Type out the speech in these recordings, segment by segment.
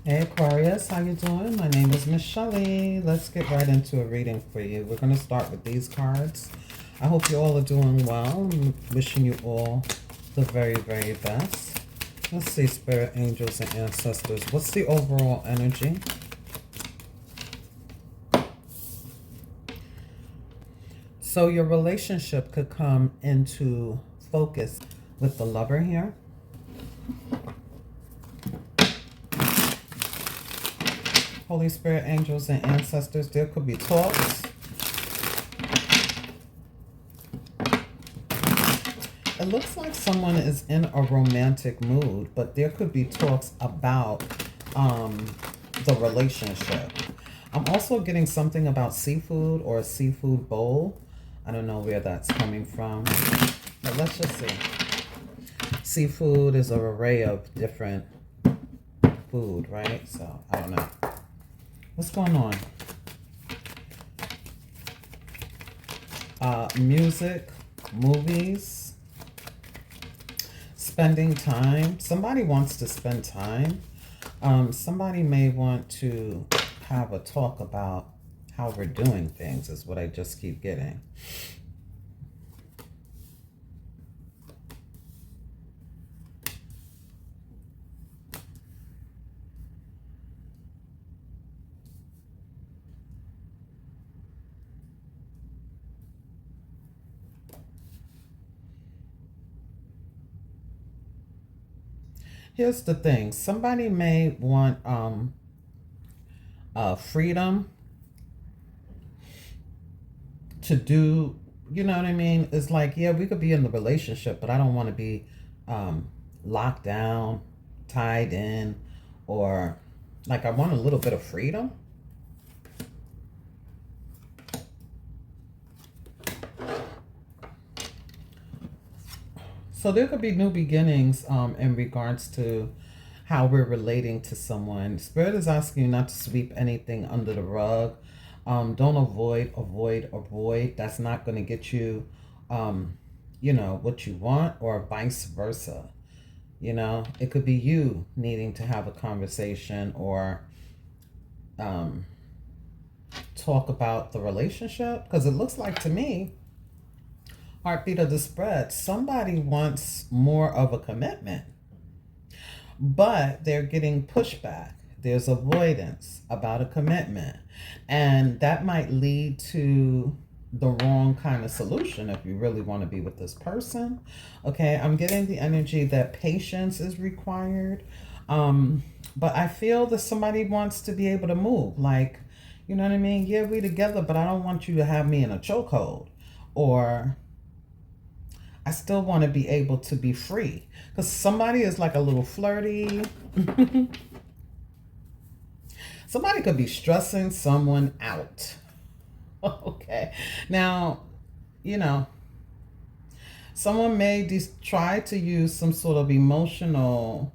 Hey Aquarius, how you doing? My name is Miss Shelley. Let's get right into a reading for you. We're going to start with these cards. I hope you all are doing well. I'm wishing you all the very, very best. Let's see, Spirit, Angels, and Ancestors. What's the overall energy? So your relationship could come into focus with the Lover here. Holy Spirit, angels, and ancestors, there could be talks. It looks like someone is in a romantic mood, but there could be talks about the relationship. I'm also getting something about seafood or a seafood bowl. I don't know where that's coming from, but let's just see. Seafood is an array of different food, right? So I don't know. What's going on? Music, movies, spending time. Somebody wants to spend time. Somebody may want to have a talk about how we're doing things, is what I just keep getting. Here's the thing. Somebody may want freedom to do, you know what I mean? It's like, yeah, we could be in the relationship, but I don't want to be locked down, tied in, or like I want a little bit of freedom. So there could be new beginnings in regards to how we're relating to someone. Spirit is asking you not to sweep anything under the rug. Don't avoid. That's not going to get you, what you want, or vice versa. It could be you needing to have a conversation or talk about the relationship. Because it looks like to me, heartbeat of the spread, somebody wants more of a commitment, but they're getting pushback. There's avoidance about a commitment, and that might lead to the wrong kind of solution if you really want to be with this person. Okay, I'm getting the energy that patience is required, but I feel that somebody wants to be able to move, like, you know what I mean? Yeah, we together, but I don't want you to have me in a chokehold, or I still want to be able to be free. Because somebody is like a little flirty. Somebody could be stressing someone out. Okay. Now, someone may try to use some sort of emotional,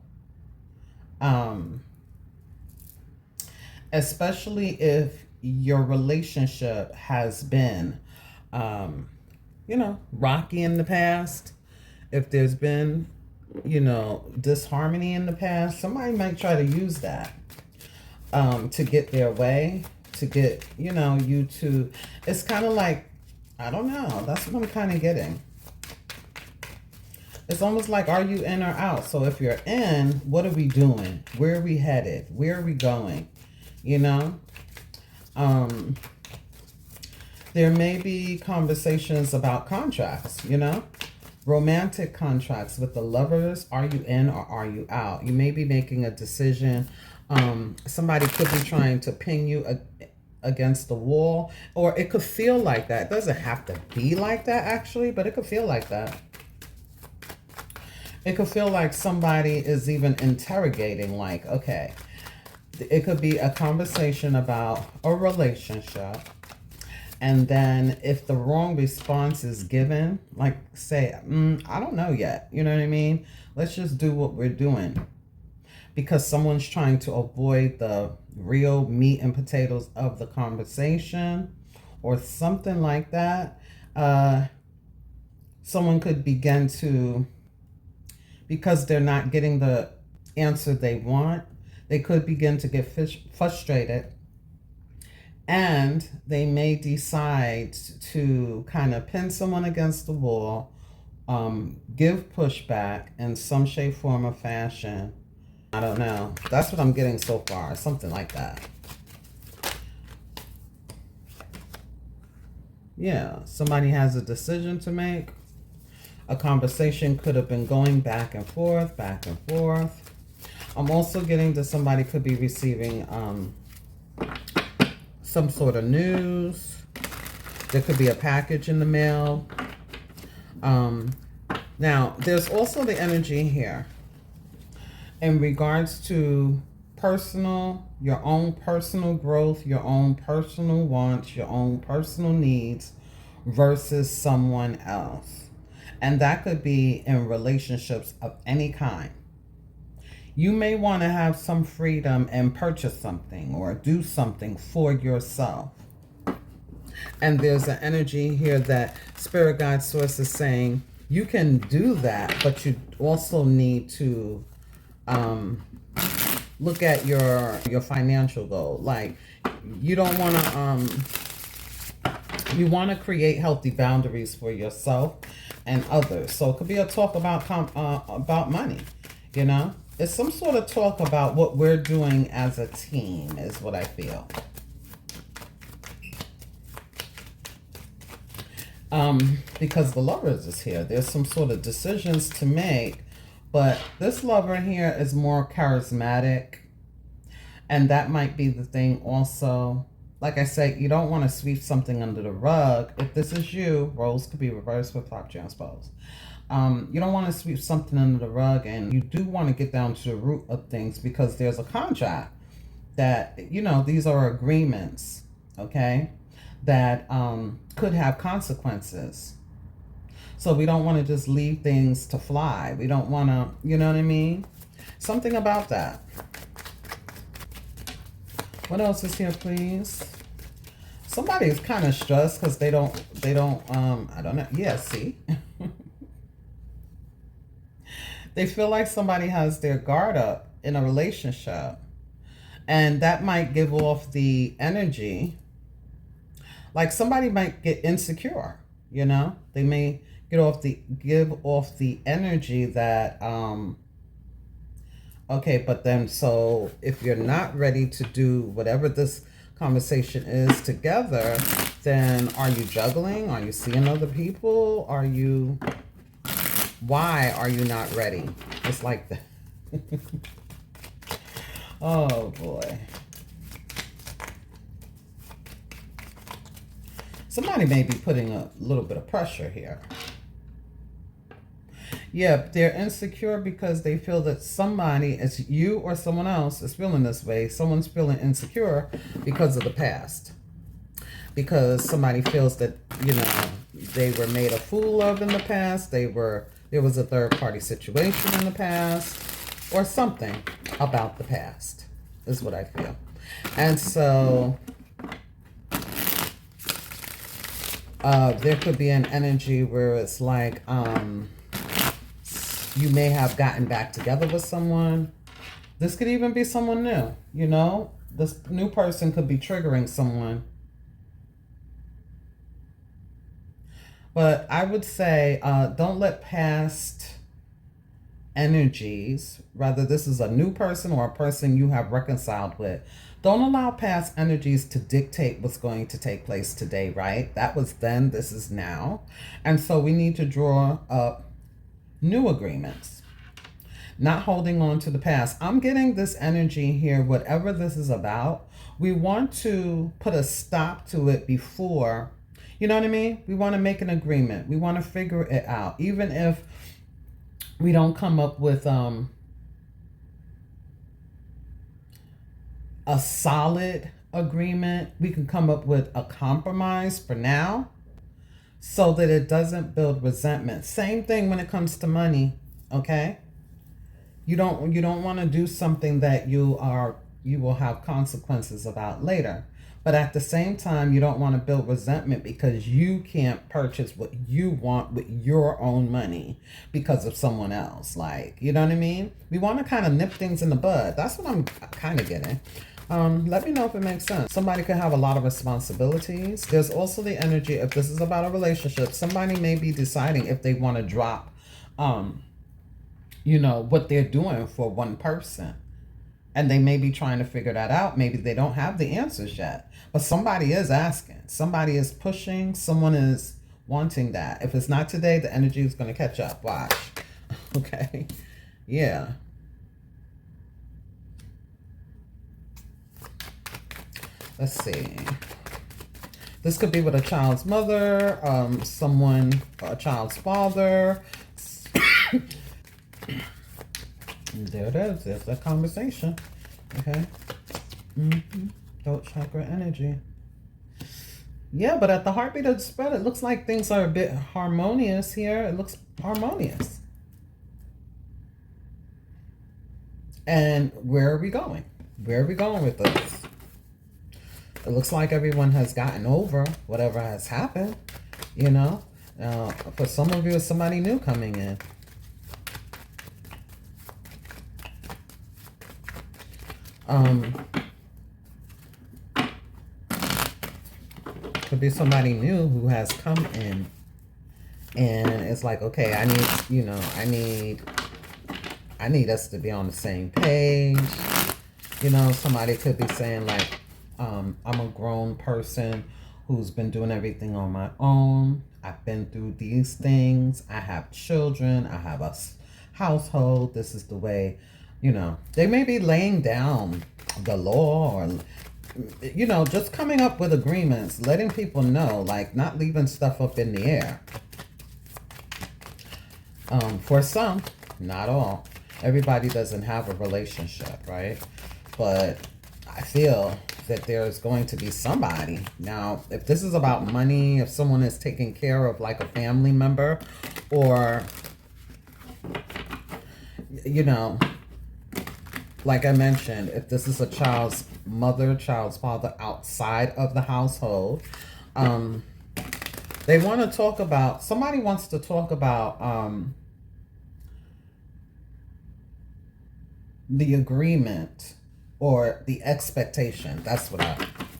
especially if your relationship has been rocky in the past. If there's been, disharmony in the past, somebody might try to use that to get their way, to get, you to, it's kind of like, I don't know, that's what I'm kind of getting. It's almost like, are you in or out? So if you're in, what are we doing? Where are we headed? Where are we going? There may be conversations about contracts, romantic contracts with the lovers. Are you in or are you out? You may be making a decision. Somebody could be trying to pin you against the wall, or it could feel like that. It doesn't have to be like that, actually, but it could feel like that. It could feel like somebody is even interrogating, like, okay, it could be a conversation about a relationship. And then if the wrong response is given, like say, I don't know yet. You know what I mean? Let's just do what we're doing. Because someone's trying to avoid the real meat and potatoes of the conversation or something like that. Someone could begin to, because they're not getting the answer they want, They could begin to get frustrated, and they may decide to kind of pin someone against the wall, give pushback in some shape, form, or fashion. I don't know. That's what I'm getting so far. Something like that. Yeah, somebody has a decision to make. A conversation could have been going back and forth, back and forth. I'm also getting that somebody could be receiving some sort of news. There could be a package in the mail. Now, there's also the energy here in regards to your own personal growth, your own personal wants, your own personal needs versus someone else. And that could be in relationships of any kind. You may want to have some freedom and purchase something or do something for yourself. And there's an energy here that Spirit Guide Source is saying you can do that, but you also need to look at your financial goal. Like, you don't want to you want to create healthy boundaries for yourself and others. So it could be a talk about money, you know. It's some sort of talk about what we're doing as a team is what I feel. Because the Lovers is here. There's some sort of decisions to make, but this Lover here is more charismatic, and that might be the thing also. Like I said, you don't want to sweep something under the rug. If this is you, roles could be reversed with top transpose. You don't want to sweep something under the rug, and you do want to get down to the root of things, because there's a contract that, you know, these are agreements, okay, that could have consequences. So we don't want to just leave things to fly. We don't want to, you know what I mean? Something about that. What else is here, please? Somebody is kind of stressed because they don't, I don't know. Yeah, see? They feel like somebody has their guard up in a relationship. And that might give off the energy. Like somebody might get insecure, you know? They may give off the energy that, okay, but then so if you're not ready to do whatever this conversation is together, then are you juggling? Are you seeing other people? Why are you not ready? It's like that. Oh boy. Somebody may be putting a little bit of pressure here. Yeah, they're insecure because they feel that somebody, it's you or someone else, is feeling this way. Someone's feeling insecure because of the past. Because somebody feels that, you know, they were made a fool of in the past. There was a third party situation in the past, or something about the past is what I feel. And so there could be an energy where it's like, you may have gotten back together with someone. This could even be someone new, you know? This new person could be triggering someone. But I would say, don't let past energies, whether this is a new person or a person you have reconciled with, don't allow past energies to dictate what's going to take place today, right? That was then, this is now. And so we need to draw up new agreements, not holding on to the past. I'm getting this energy here, whatever this is about, we want to put a stop to it before, you know what I mean? We want to make an agreement. We want to figure it out. Even if we don't come up with a solid agreement, we can come up with a compromise for now so that it doesn't build resentment. Same thing when it comes to money, okay? You don't want to do something that you will have consequences about later. But at the same time, you don't want to build resentment because you can't purchase what you want with your own money because of someone else. Like, you know what I mean? We want to kind of nip things in the bud. That's what I'm kind of getting. Let me know if it makes sense. Somebody could have a lot of responsibilities. There's also the energy, if this is about a relationship, somebody may be deciding if they want to drop, what they're doing for one person. And they may be trying to figure that out. Maybe they don't have the answers yet. But somebody is asking. Somebody is pushing. Someone is wanting that. If it's not today, the energy is going to catch up. Watch. Okay. Yeah. Let's see. This could be with a child's mother, a child's father. There it is. There's that conversation. Okay. Throat chakra energy. Yeah, but at the heartbeat of the spread, it looks like things are a bit harmonious here. It looks harmonious. And where are we going? Where are we going with this? It looks like everyone has gotten over whatever has happened, For some of you, it's somebody new coming in. Could be somebody new who has come in and it's like, okay, I need us to be on the same page. Somebody could be saying like, I'm a grown person who's been doing everything on my own. I've been through these things. I have children. I have a household. This is the way, they may be laying down the law or, just coming up with agreements, letting people know, like not leaving stuff up in the air. For some, not all. Everybody doesn't have a relationship, right? But I feel that there's going to be somebody. Now, if this is about money, if someone is taking care of like a family member or, like I mentioned, if this is a child's mother, child's father outside of the household, they want to talk about, somebody wants to talk about the agreement or the expectation. That's what I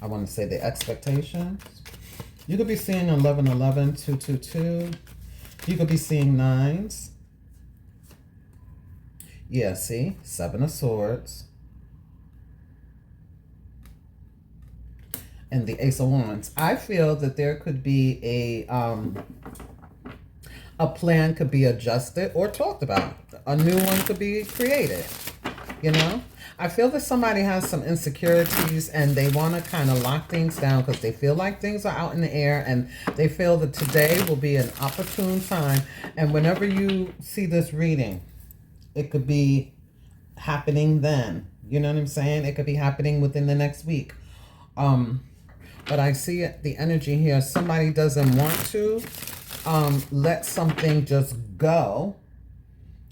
want to say, the expectations. You could be seeing 1111, 222. You could be seeing nines. Yeah, see? 7 of Swords. And the Ace of Wands. I feel that there could be a plan could be adjusted or talked about. A new one could be created, I feel that somebody has some insecurities and they want to kind of lock things down because they feel like things are out in the air and they feel that today will be an opportune time. And whenever you see this reading, it could be happening then. You know what I'm saying? It could be happening within the next week. But I see the energy here. Somebody doesn't want to let something just go.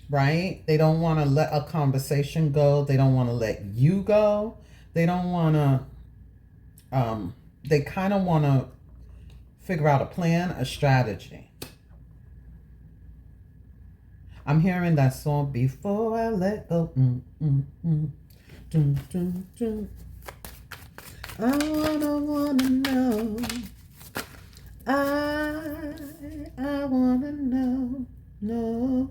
Right? They don't want to let a conversation go. They don't want to let you go. They don't want to, they kind of want to figure out a plan, a strategy. I'm hearing that song, Before I Let Go. I wanna know. I wanna know. No.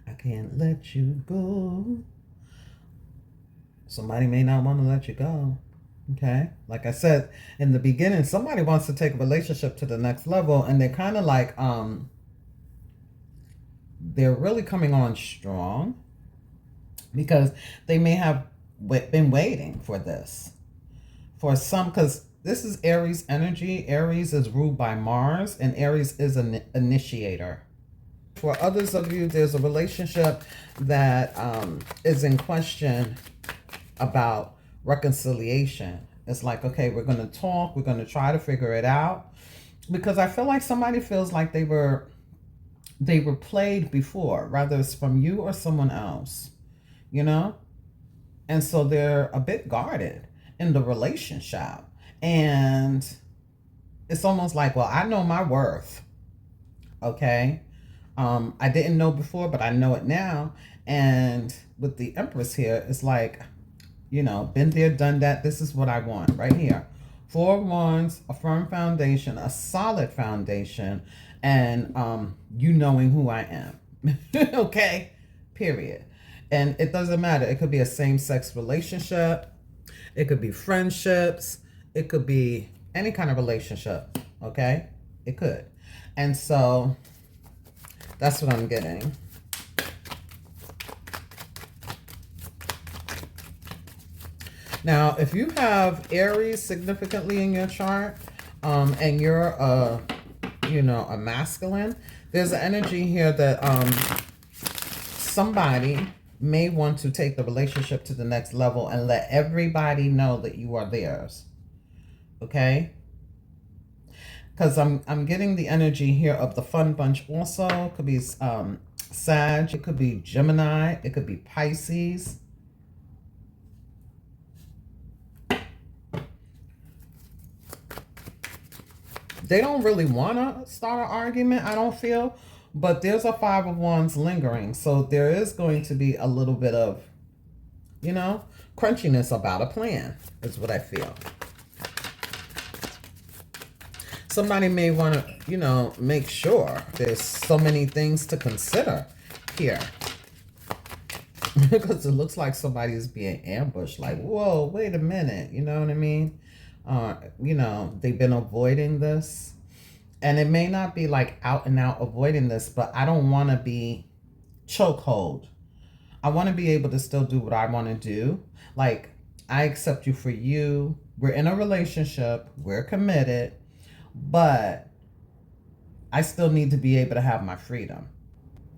I can't let you go. Somebody may not want to let you go. Okay? Like I said in the beginning, somebody wants to take a relationship to the next level and they're kind of like, they're really coming on strong because they may have been waiting for this. For some, because this is Aries energy. Aries is ruled by Mars and Aries is an initiator. For others of you, there's a relationship that is in question about reconciliation. It's like, okay, we're going to talk. We're going to try to figure it out. Because I feel like somebody feels like they were they were played before, whether it's from you or someone else, you know? And so they're a bit guarded in the relationship. And it's almost like, well, I know my worth. Okay. I didn't know before, but I know it now. And with the Empress here, it's like, you know, been there, done that. This is what I want right here. 4 of Wands, a firm foundation, a solid foundation, and you knowing who I am. Okay, period. And it doesn't matter. It could be a same-sex relationship. It could be friendships. It could be any kind of relationship. Okay, it could. And so that's what I'm getting. Now, if you have Aries significantly in your chart, and you're a masculine, there's an energy here that somebody may want to take the relationship to the next level and let everybody know that you are theirs. Okay? Because I'm getting the energy here of the fun bunch also. It could be Sag, it could be Gemini, it could be Pisces. They don't really want to start an argument, I don't feel. But there's a 5 of Wands lingering. So there is going to be a little bit of, crunchiness about a plan, is what I feel. Somebody may want to, make sure there's so many things to consider here. Because it looks like somebody is being ambushed. Like, whoa, wait a minute. You know what I mean? They've been avoiding this. And it may not be like out and out avoiding this, but I don't want to be chokehold. I want to be able to still do what I want to do. Like, I accept you for you. We're in a relationship. We're committed. But I still need to be able to have my freedom.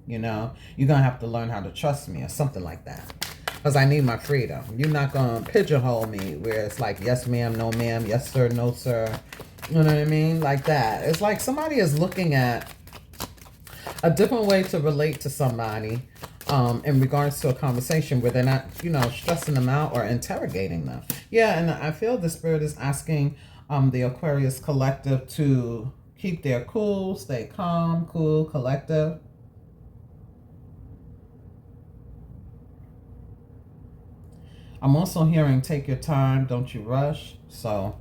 You're going to have to learn how to trust me or something like that. Because I need my freedom. You're not going to pigeonhole me where it's like, yes, ma'am, no, ma'am, yes, sir, no, sir. You know what I mean? Like that. It's like somebody is looking at a different way to relate to somebody in regards to a conversation where they're not, stressing them out or interrogating them. Yeah, and I feel the Spirit is asking the Aquarius collective to keep their cool, stay calm, cool, collective. I'm also hearing take your time, don't you rush. So,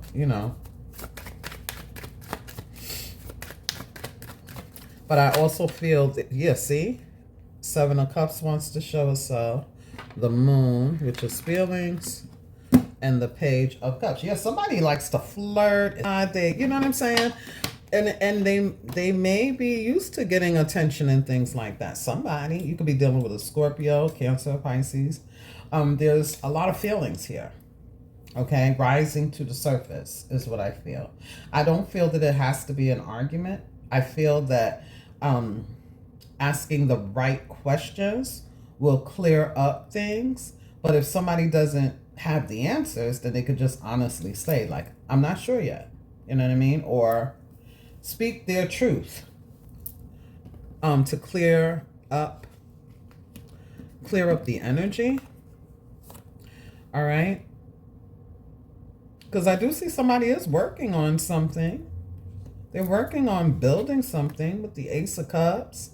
But I also feel that, yeah, see? 7 of Cups wants to show us the Moon, which is feelings, and the Page of Cups. Yeah, somebody likes to flirt. You know what I'm saying? And they may be used to getting attention and things like that. Somebody, you could be dealing with a Scorpio, Cancer, Pisces. There's a lot of feelings here. Okay, rising to the surface is what I feel. I don't feel that it has to be an argument. I feel that asking the right questions will clear up things. But if somebody doesn't have the answers, then they could just honestly say, like, I'm not sure yet. You know what I mean? Or speak their truth to clear up the energy. All right? Because I do see somebody is working on something. They're working on building something with the Ace of Cups.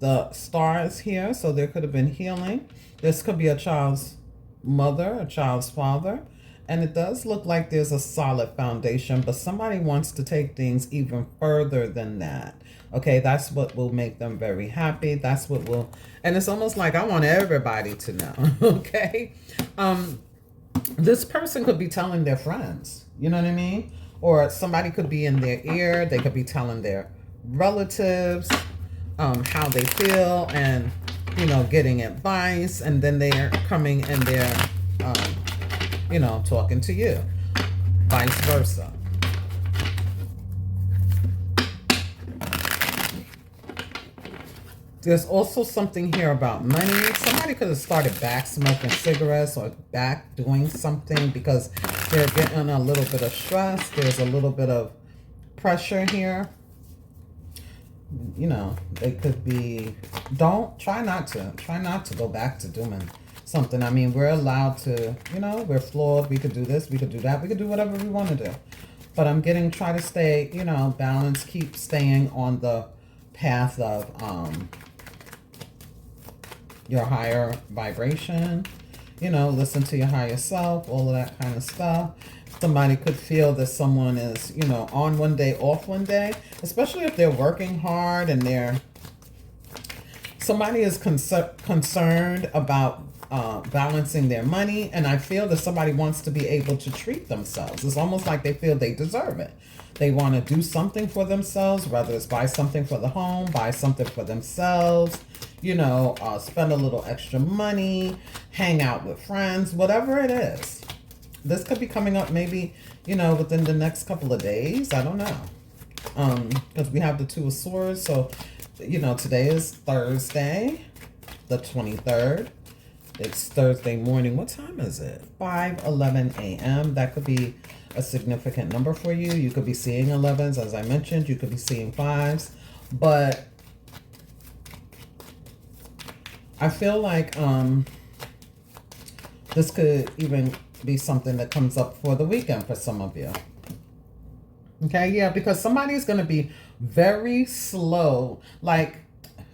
The Star is here, so there could have been healing. This could be a child's mother, a child's father. And it does look like there's a solid foundation, but somebody wants to take things even further than that. Okay, that's what will make them very happy. That's what will, and it's almost like I want everybody to know. Okay. This person could be telling their friends, you know what I mean? Or somebody could be in their ear. They could be telling their relatives how they feel and, getting advice. And then they're coming and they're, talking to you. Vice versa. There's also something here about money. Somebody could have started back smoking cigarettes or back doing something because they're getting a little bit of stress. There's a little bit of pressure here. You know, they could be, try not to go back to doing something. I mean, we're allowed to, we're flawed. We could do this, we could do that, we could do whatever we want to do. But I'm try to stay, balanced, keep staying on the path of your higher vibration, listen to your higher self, all of that kind of stuff. Somebody could feel that someone is, on one day, off one day, especially if they're working hard and somebody is concerned about balancing their money. And I feel that somebody wants to be able to treat themselves. It's almost like they feel they deserve it. They want to do something for themselves, whether it's buy something for the home, buy something for themselves, spend a little extra money, hang out with friends, whatever it is. This could be coming up maybe, within the next couple of days. I don't know. Because we have the Two of Swords. So, today is Thursday, the 23rd. It's Thursday morning. What time is it? 5:11 a.m. That could be a significant number for you. You could be seeing 11s, as I mentioned. You could be seeing 5s. But I feel like this could even be something that comes up for the weekend for some of you. Okay, yeah, because somebody is going to be very slow. Like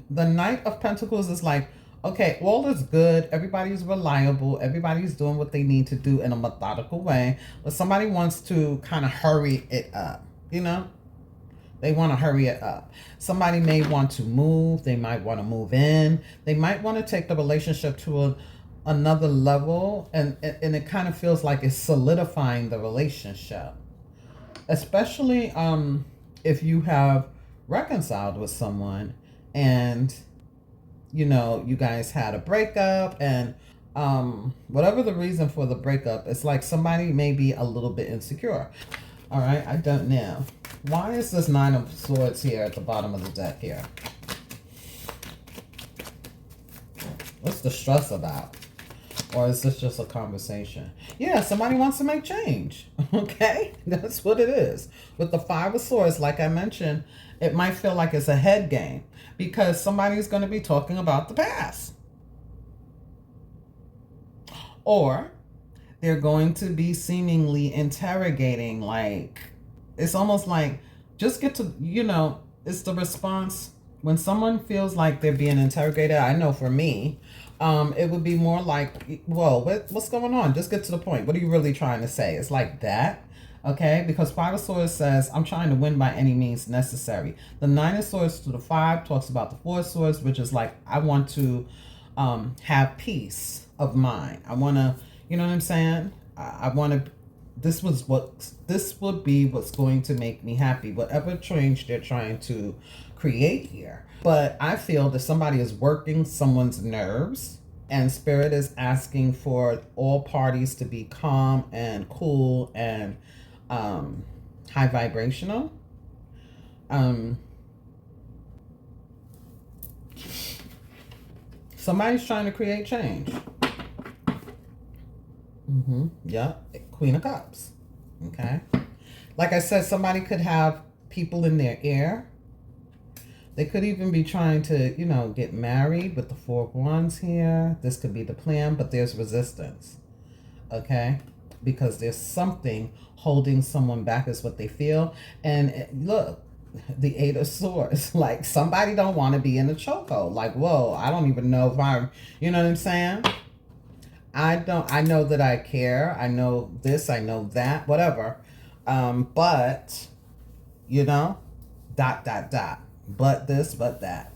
the Knight of Pentacles is like, okay, all is good. Everybody's reliable. Everybody's doing what they need to do in a methodical way. But somebody wants to kind of hurry it up, They want to hurry it up. Somebody may want to move. They might want to move in. They might want to take the relationship to another level. And it kind of feels like it's solidifying the relationship. Especially if you have reconciled with someone and, you guys had a breakup and whatever the reason for the breakup, it's like somebody may be a little bit insecure. All right, I don't know. Why is this Nine of Swords here at the bottom of the deck here? What's the stress about? Or is this just a conversation? Yeah, somebody wants to make change. Okay, that's what it is. With the Five of Swords, like I mentioned, it might feel like it's a head game because somebody's going to be talking about the past. Or they're going to be seemingly interrogating, like, it's almost like, just get to, it's the response when someone feels like they're being interrogated. I know for me, it would be more like, whoa, what's going on? Just get to the point. What are you really trying to say? It's like that. Okay, because Five of Swords says, I'm trying to win by any means necessary. The Nine of Swords to the 5 talks about the Four of Swords, which is like, I want to have peace of mind. I want to, you know what I'm saying? I want to, this would be what's going to make me happy, whatever change they're trying to create here. But I feel that somebody is working someone's nerves, and Spirit is asking for all parties to be calm and cool and high vibrational. Somebody's trying to create change. Yeah, Queen of Cups. Okay. Like I said, somebody could have people in their ear. They could even be trying to, get married with the Four of Wands here. This could be the plan, but there's resistance. Okay? Because there's something holding someone back is what they feel. And look, the Eight of Swords. Like, somebody don't want to be in a chokehold. Like, whoa, I don't even know if I'm, you know what I'm saying? I know that I care. I know this, I know that, whatever. But, dot, dot, dot. But this, but that.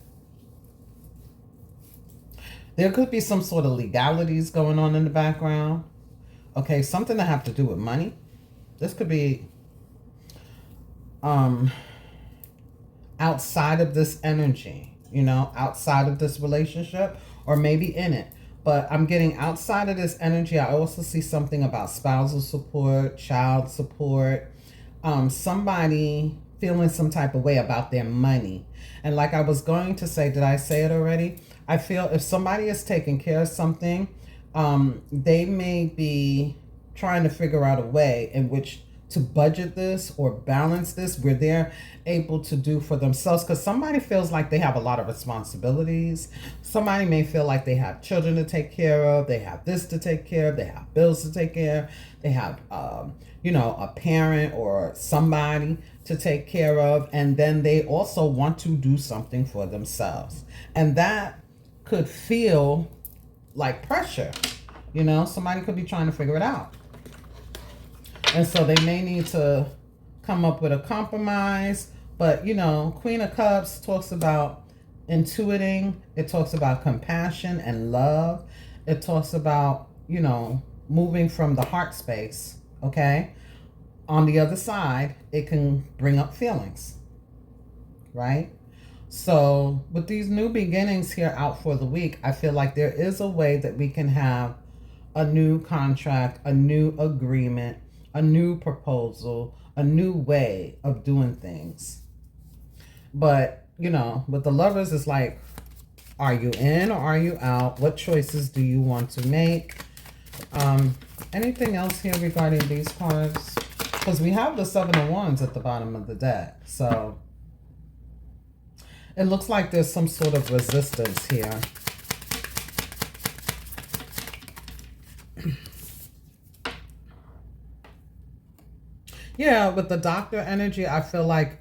There could be some sort of legalities going on in the background. Okay, something that have to do with money. This could be outside of this energy, outside of this relationship, or maybe in it. But I'm getting outside of this energy. I also see something about spousal support, child support, somebody feeling some type of way about their money. And like I was going to say, did I say it already? I feel if somebody is taking care of something, they may be trying to figure out a way in which to budget this or balance this where they're able to do for themselves, because somebody feels like they have a lot of responsibilities. Somebody may feel like they have children to take care of, they have this to take care of, they have bills to take care of, they have a parent or somebody to take care of, and then they also want to do something for themselves, and that could feel like pressure. Somebody could be trying to figure it out. And so they may need to come up with a compromise. But, Queen of Cups talks about intuiting. It talks about compassion and love. It talks about, moving from the heart space, okay? On the other side, it can bring up feelings, right? So with these new beginnings here out for the week, I feel like there is a way that we can have a new contract, a new agreement, a new proposal, a new way of doing things. But, with the Lovers, it's like, are you in or are you out? What choices do you want to make? Anything else here regarding these cards? Because we have the Seven of Wands at the bottom of the deck. So it looks like there's some sort of resistance here. Yeah, with the Doctor energy, I feel like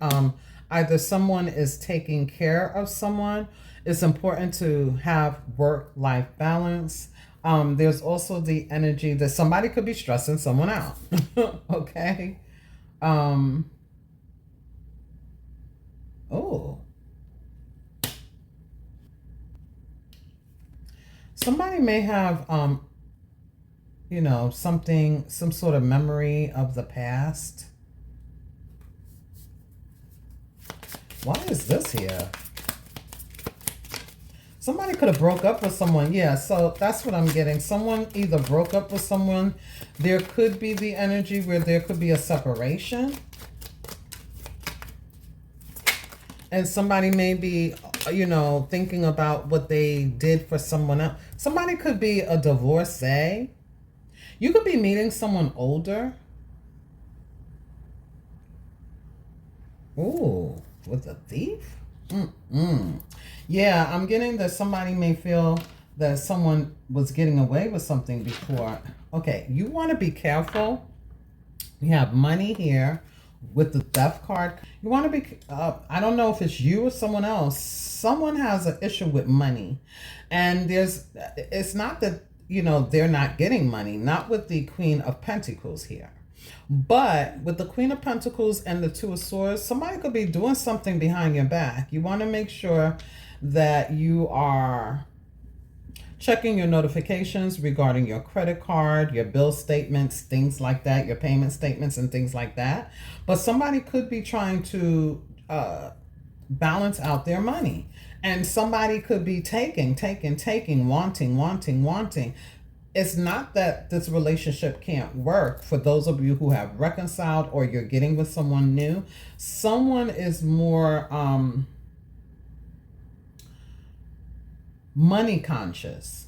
either someone is taking care of someone. It's important to have work-life balance. There's also the energy that somebody could be stressing someone out. Okay. Oh. Somebody may have some sort of memory of the past. Why is this here? Somebody could have broke up with someone. Yeah, so that's what I'm getting. Someone either broke up with someone. There could be the energy where there could be a separation. And somebody may be, thinking about what they did for someone else. Somebody could be a divorcee. You could be meeting someone older. Ooh, with a thief? Yeah, I'm getting that somebody may feel that someone was getting away with something before. Okay, you want to be careful. We have money here with the Death card. You want to be, I don't know if it's you or someone else. Someone has an issue with money. And it's not that, they're not getting money. Not with the Queen of Pentacles here. But with the Queen of Pentacles and the Two of Swords, somebody could be doing something behind your back. You want to make sure that you are checking your notifications regarding your credit card, your bill statements, things like that, your payment statements and things like that. But somebody could be trying to balance out their money. And somebody could be taking, wanting. It's not that this relationship can't work. For those of you who have reconciled or you're getting with someone new, someone is more money conscious.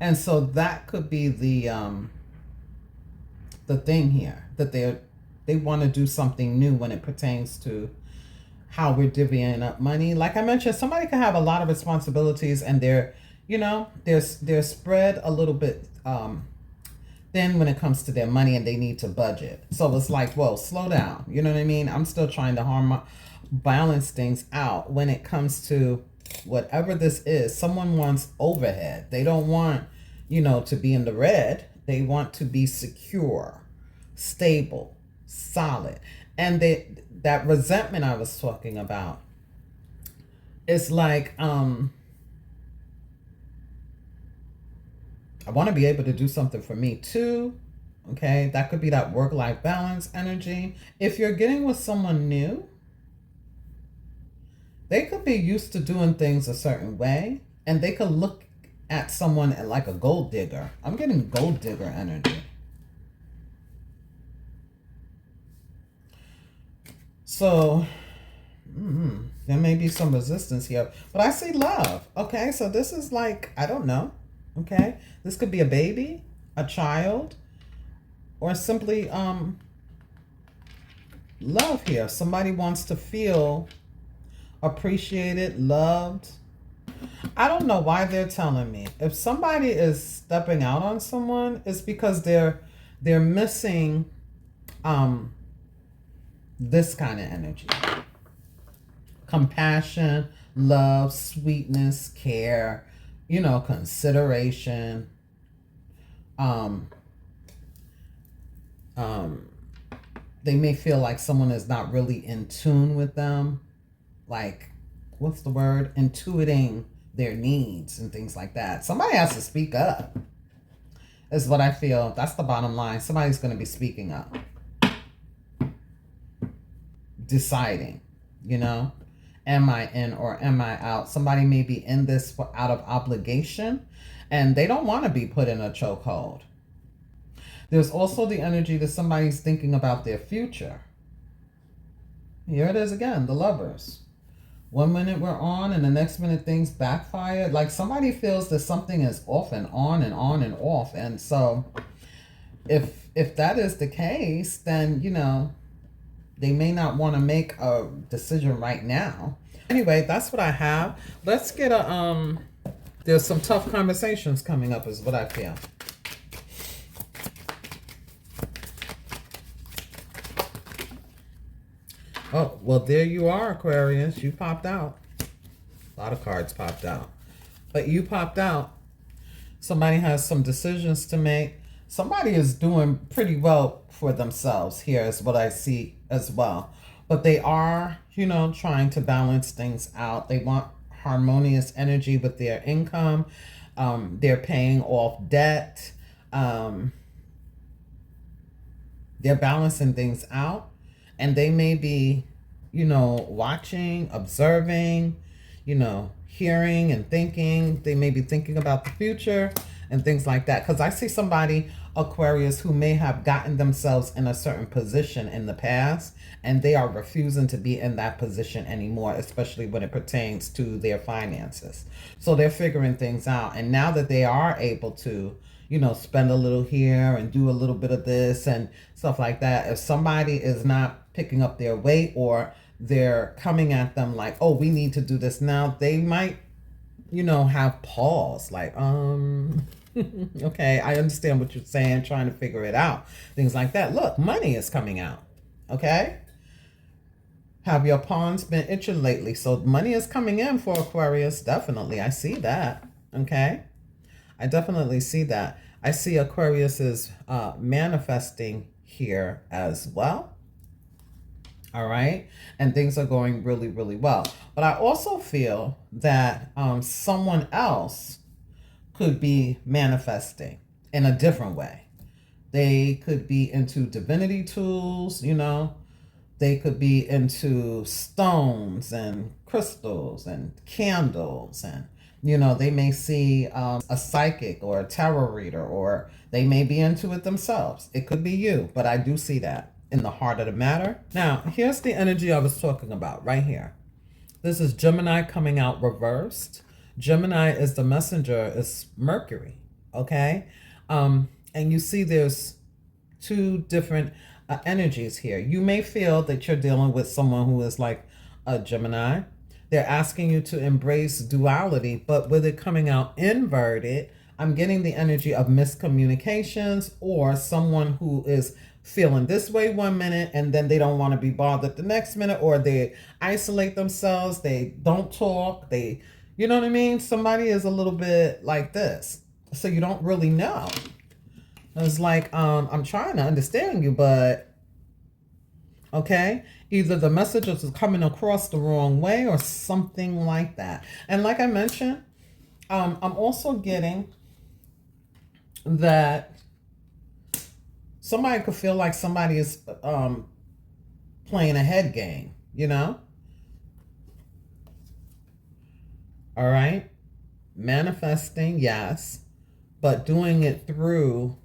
And so that could be the thing here, that they want to do something new when it pertains to how we're divvying up money. Like I mentioned, somebody can have a lot of responsibilities and they're spread a little bit thin when it comes to their money and they need to budget. So it's like, whoa, slow down. You know what I mean? I'm still trying to balance things out when it comes to whatever this is. Someone wants overhead. They don't want, to be in the red. They want to be secure, stable, solid. And that resentment I was talking about, it's like, I want to be able to do something for me too. Okay, that could be that work-life balance energy. If you're getting with someone new, they could be used to doing things a certain way, and they could look at someone like a gold digger. I'm getting gold digger energy. So there may be some resistance here, but I see love. Okay, so this is like, I don't know. Okay? This could be a baby, a child, or simply love here. Somebody wants to feel appreciated, loved. I don't know why they're telling me. If somebody is stepping out on someone, it's because they're missing this kind of energy. Compassion, love, sweetness, care, consideration. They may feel like someone is not really in tune with them. Like, what's the word? Intuiting their needs and things like that. Somebody has to speak up, is what I feel. That's the bottom line. Somebody's going to be speaking up. Deciding, am I in or am I out? Somebody may be in this out of obligation and they don't want to be put in a chokehold. There's also the energy that somebody's thinking about their future. Here it is again, the Lovers. 1 minute we're on and the next minute things backfire. Like somebody feels that something is off and on and on and off. And so if that is the case, then, they may not want to make a decision right now. Anyway, that's what I have. Let's get there's some tough conversations coming up is what I feel. Oh, well, there you are, Aquarius. You popped out. A lot of cards popped out. But you popped out. Somebody has some decisions to make. Somebody is doing pretty well for themselves here is what I see as well. But they are, trying to balance things out. They want harmonious energy with their income. They're paying off debt. They're balancing things out. And they may be, watching, observing, hearing and thinking. They may be thinking about the future and things like that. Because I see somebody, Aquarius, who may have gotten themselves in a certain position in the past, and they are refusing to be in that position anymore, especially when it pertains to their finances. So they're figuring things out. And now that they are able to, spend a little here and do a little bit of this and stuff like that, if somebody is not picking up their weight or they're coming at them like, oh, we need to do this now, they might, have pause like, okay, I understand what you're saying, trying to figure it out, things like that. Look, money is coming out, okay? Have your pawns been itching lately? So money is coming in for Aquarius, definitely. I see that, okay? I definitely see that. I see Aquarius is manifesting here as well. All right. And things are going really, really well. But I also feel that someone else could be manifesting in a different way. They could be into divinity tools, They could be into stones and crystals and candles and, they may see a psychic or a tarot reader, or they may be into it themselves. It could be you, but I do see that in the heart of the matter. Now, here's the energy I was talking about right here. This is Gemini coming out reversed. Gemini is the messenger, is Mercury, okay? And you see there's two different energies here. You may feel that you're dealing with someone who is like a Gemini. They're asking you to embrace duality, but with it coming out inverted, I'm getting the energy of miscommunications or someone who is feeling this way 1 minute and then they don't want to be bothered the next minute, or they isolate themselves, they don't talk, you know what I mean? Somebody is a little bit like this. So you don't really know. It's like, I'm trying to understand you, but okay. Either the message is coming across the wrong way or something like that. And like I mentioned, I'm also getting that somebody could feel like somebody is playing a head game, All right. Manifesting, yes, but doing it the wrong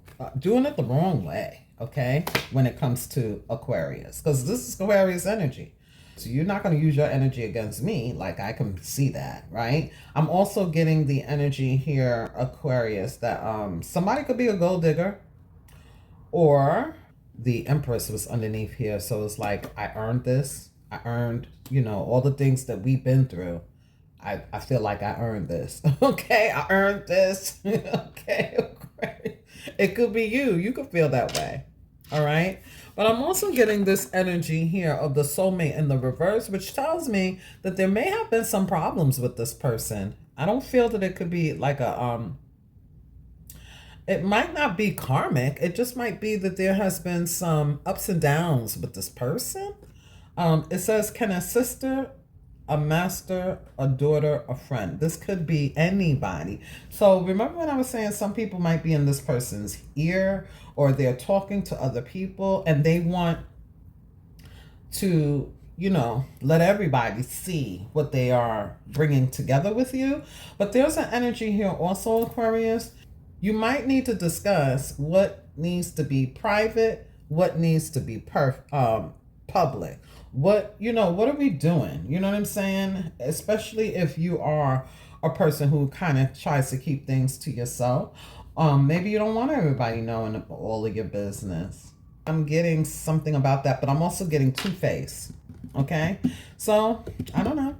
way. Okay, when it comes to Aquarius, because this is Aquarius energy. So you're not going to use your energy against me. Like, I can see that, right? I'm also getting the energy here, Aquarius, that somebody could be a gold digger, or the Empress was underneath here. So it's like, I earned this. I earned, all the things that we've been through. I feel like I earned this. Okay, I earned this. Okay, it could be you. You could feel that way. All right. But I'm also getting this energy here of the soulmate in the reverse, which tells me that there may have been some problems with this person. I don't feel that it could be like it might not be karmic. It just might be that there has been some ups and downs with this person. It says, can a sister, a master, a daughter, a friend? This could be anybody. So remember when I was saying some people might be in this person's ear, or they're talking to other people and they want to, let everybody see what they are bringing together with you. But there's an energy here also, Aquarius. You might need to discuss what needs to be private, what needs to be public. What are we doing? You know what I'm saying? Especially if you are a person who kind of tries to keep things to yourself. Maybe you don't want everybody knowing all of your business. I'm getting something about that, but I'm also getting two-faced. Okay? So, I don't know.